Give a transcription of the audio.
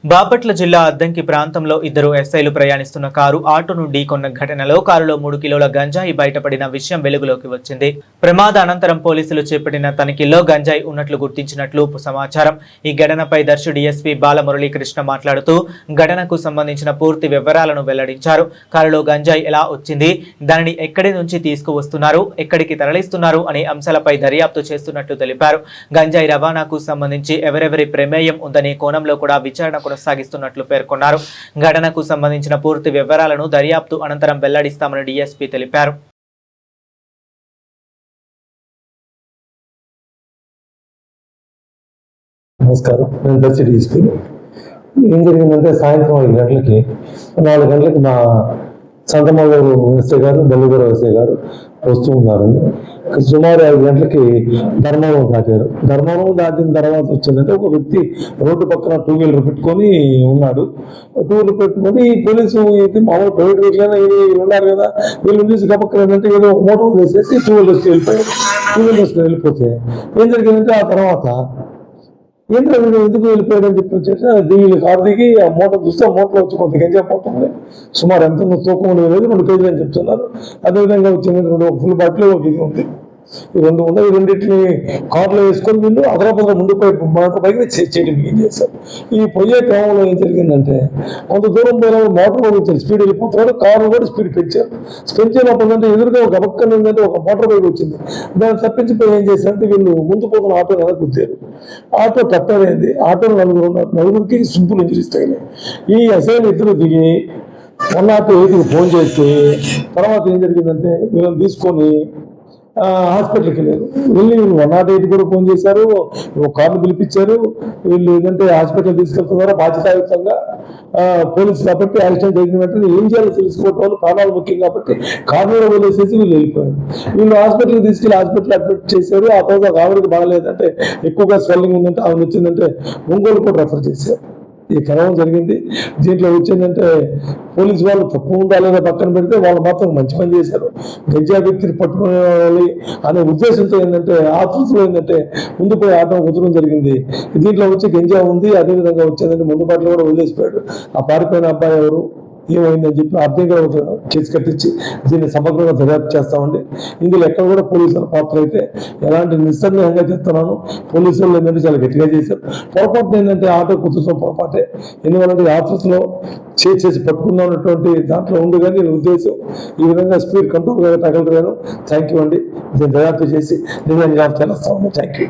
బాపట్ల జిల్లా అద్దంకి ప్రాంతంలో ఇద్దరు ఎస్ఐలు ప్రయాణిస్తున్న కారు ఆటోను ఢీకొన్న ఘటనలో కారులో 3 కిలోల గంజాయి బయటపడిన విషయం వెలుగులోకి వచ్చింది. ప్రమాద అనంతరం పోలీసులు చేపట్టిన తనిఖీల్లో గంజాయి ఉన్నట్లు గుర్తించినట్లు సమాచారం. ఈ ఘటనపై దర్శి డీఎస్పీ బాలమురళీకృష్ణ మాట్లాడుతూ ఘటనకు సంబంధించిన పూర్తి వివరాలను వెల్లడించారు. కారులో గంజాయి ఎలా వచ్చింది, దానిని ఎక్కడి నుంచి తీసుకువస్తున్నారు, ఎక్కడికి తరలిస్తున్నారు అనే అంశాలపై దర్యాప్తు చేస్తున్నట్లు తెలిపారు. గంజాయి రవాణాకు సంబంధించి ఎవరెవరి ప్రమేయం ఉందనే కోణంలో కూడా విచారణ కొనసాగిస్తున్నట్లు పేర్కొన్నారు. ఘటనకు సంబంధించిన పూర్తి వివరాలను దర్యాప్తు అనంతరం వెల్లడిస్తామని డీఎస్పీ తెలిపారు. నమస్కారం, నేను దర్శి డీఎస్పీ. ఏం జరిగిందంటే సాయంత్రం 4 గంటలకి మా సంతమాగూరు ఎస్ఐ గారు, బెల్లగూరు ఎస్ఐ గారు వస్తూ ఉన్నారండి. సుమారు 5 గంటలకి ధర్మవరం దాటారు. ధర్మవరం దాటిన తర్వాత వచ్చిందంటే ఒక వ్యక్తి రోడ్డు పక్కన 2 వీలర్ పెట్టుకొని ఉన్నాడు. 2 వీలర్ పెట్టుకొని పోలీసు మామూలు ప్రైవేట్ వెహికల్ ఉన్నారు కదా, వీళ్ళు చూసి గబక్కన ఏంటంటే ఏదో మోటార్ వేసేసి 2 వీలర్స్కి వెళ్ళిపోయారు. 2 వీలర్స్కి వెళ్ళిపోతే ఏం జరిగిందంటే ఆ తర్వాత ఏంటో వీళ్ళు ఎందుకు వెళ్ళిపోయాడని చెప్పి వచ్చేసి వీళ్ళు కారు దిగి ఆ మోటార్ చూస్తే ఆ మోటార్ వచ్చి కొంత గంజా పోతుంది. సుమారు ఎంత తూకం లేదు, 2 కేజీలు అని చెప్తున్నారు. అదేవిధంగా వచ్చింది ఒక ఫుల్ బాటిల్ ఒక ఇది ఉంది. ఈ 2 ఉన్నాయి. ఈ రెండింటిని కారులో వేసుకొని వీళ్ళు అదనపదన ముందు పైకి చేయడం ఏం చేశారు. ఈ పోయే క్రమంలో ఏం జరిగిందంటే కొంత దూరం పోయిన మోటార్ వచ్చారు, స్పీడ్ వెళ్ళిపోతున్నాడు. కారు కూడా స్పీడ్ పెంచారు. పెంచేటప్పుడు అంటే ఎదురుగా ఒక గబక్కన ఏంటంటే ఒక మోటార్ బైక్ వచ్చింది. దాన్ని తప్పించిపోయి ఏం చేశారంటే వీళ్ళు ముందు పోతున్న ఆటో వెనక గుద్దారు. ఆటో టప్పైంది. ఆటోలో 4 ఉన్నారు. 4కి సింపుల్ ఇంజరీస్ తగిలాయి. ఈ ఎస్ఐలు ఇద్దరు దిగి 108కి ఫోన్ చేసి తర్వాత ఏం జరిగిందంటే వీళ్ళని తీసుకొని హాస్పిటల్కి వెళ్ళారు. వెళ్ళి 108 కూడా ఫోన్ చేశారు, ఒక కార్డు పిలిపించారు. వీళ్ళు ఏంటంటే హాస్పిటల్ తీసుకెళ్తున్నారు బాధ్యతాయుతంగా. పోలీసు కాబట్టి యాక్సిడెంట్ జరిగిన వెంటనే ఏం చేయాలో తెలుసుకోవటం వల్ల ప్రాణాలు ముఖ్యం కాబట్టి కారు మీద వదిలేసేసి వీళ్ళు వెళ్ళిపోయారు. వీళ్ళు హాస్పిటల్కి తీసుకెళ్ళి హాస్పిటల్ అడ్మిట్ చేశారు. ఆ తర్వాత ఆవిడకి బాగలేదంటే, ఎక్కువగా స్వెల్లింగ్ ఉందంటే, ఆవిడ వచ్చిందంటే ఒంగోలు కూడా రెఫర్ చేశారు. ఈ క్రమం జరిగింది. దీంట్లో వచ్చిందంటే పోలీసు వాళ్ళు తప్పు ఉందా లేదా పక్కన పెడితే వాళ్ళు మాత్రం మంచి పని చేశారు. గంజా వ్యక్తిని పట్టుకోవాలి అనే ఉద్దేశంతో ఏంటంటే ఆతృతలో ఏంటంటే ముందు పోయి ఆటో కుదరడం జరిగింది. దీంట్లో వచ్చి గంజా ఉంది. అదేవిధంగా వచ్చేదంటే ముందు పాటలు కూడా వదిలేసిపోయాడు. ఆ పారిపోయిన అబ్బాయి ఎవరు, ఏమైందని చెప్పి అర్థంగా కేసు కట్టించి దీన్ని సమగ్రంగా దర్యాప్తు చేస్తామండి. ఇందులో ఎక్కడ కూడా పోలీసుల పాత్ర అయితే ఎలాంటి నిస్సందేహంగా చెప్తున్నాను. పోలీసు వాళ్ళు ఏంటంటే చాలా గట్టిగా చేశారు. పొరపాటు ఏంటంటే ఆటో కుదుర్చడం పొరపాటే. ఎందువల్లంటే ఆఫీసులో చేసి పట్టుకుందామన్నటువంటి దాంట్లో ఉంది. కానీ ఉద్దేశం ఈ విధంగా స్పీడ్ కంట్రోల్ తగలరు. థ్యాంక్ యూ అండి. దీన్ని దర్యాప్తు చేసి నిజంగా చేస్తామండి. Thank you.